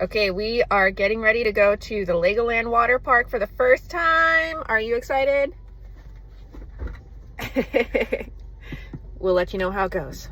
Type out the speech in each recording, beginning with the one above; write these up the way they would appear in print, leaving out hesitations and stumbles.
Okay, we are getting ready to go to the Legoland water park for the first time. Are you excited? We'll let you know how it goes.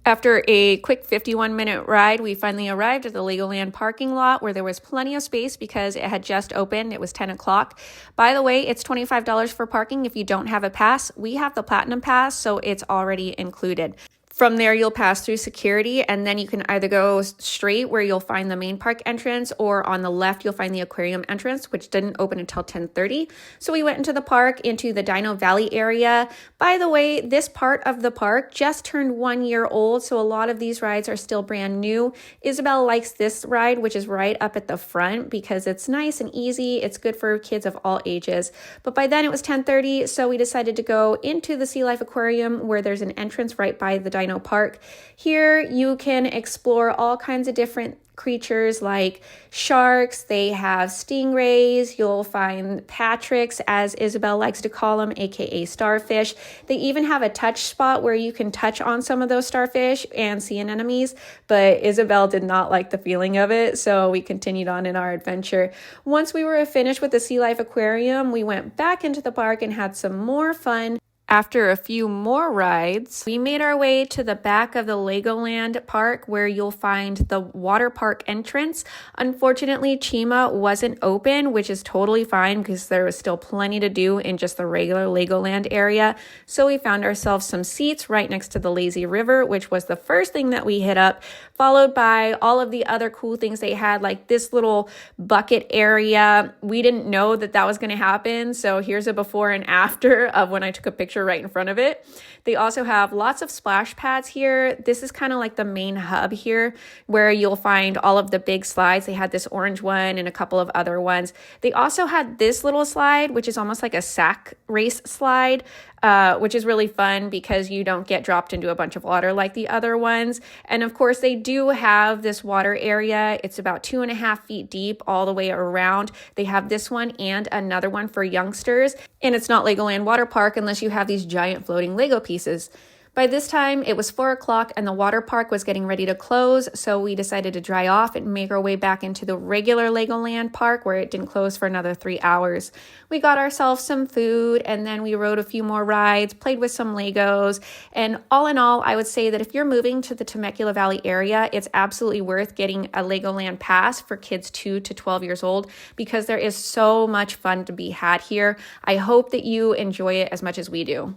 After a quick 51-minute ride, we finally arrived at the Legoland parking lot where there was plenty of space because it had just opened. It was 10 o'clock. By the way, it's $25 for parking if you don't have a pass. We have the Platinum Pass, so it's already included. From there, you'll pass through security, and then you can either go straight where you'll find the main park entrance, or on the left, you'll find the aquarium entrance, which didn't open until 10:30. So we went into the park, into the Dino Valley area. By the way, this part of the park just turned 1 year old, so a lot of these rides are still brand new. Isabel likes this ride, which is right up at the front, because it's nice and easy. It's good for kids of all ages. But by then it was 10:30, so we decided to go into the Sea Life Aquarium, where there's an entrance right by the Dino Park. Here you can explore all kinds of different creatures like sharks. They have stingrays. You'll find Patricks, as Isabel likes to call them, aka starfish. They even have a touch spot where you can touch on some of those starfish and sea anemones, but Isabel did not like the feeling of it, so we continued on in our adventure. Once we were finished with the Sea Life Aquarium, we went back into the park and had some more fun. After a few more rides, we made our way to the back of the Legoland park where you'll find the water park entrance. Unfortunately, Chima wasn't open, which is totally fine because there was still plenty to do in just the regular Legoland area. So we found ourselves some seats right next to the lazy river, which was the first thing that we hit up, followed by all of the other cool things they had, like this little bucket area. We didn't know that that was going to happen. So here's a before and after of when I took a picture right in front of it. They also have lots of splash pads here. This is kind of like the main hub here where you'll find all of the big slides. They had this orange one and a couple of other ones. They also had this little slide, which is almost like a sack race slide, which is really fun because you don't get dropped into a bunch of water like the other ones. And of course, they do have this water area. It's about 2.5 feet deep all the way around. They have this one and another one for youngsters. And it's not Legoland Water Park unless you have these giant floating Lego pieces. By this time, it was 4 o'clock and the water park was getting ready to close, so we decided to dry off and make our way back into the regular Legoland park where it didn't close for another 3 hours. We got ourselves some food and then we rode a few more rides, played with some Legos, and all in all, I would say that if you're moving to the Temecula Valley area, it's absolutely worth getting a Legoland pass for kids 2 to 12 years old because there is so much fun to be had here. I hope that you enjoy it as much as we do.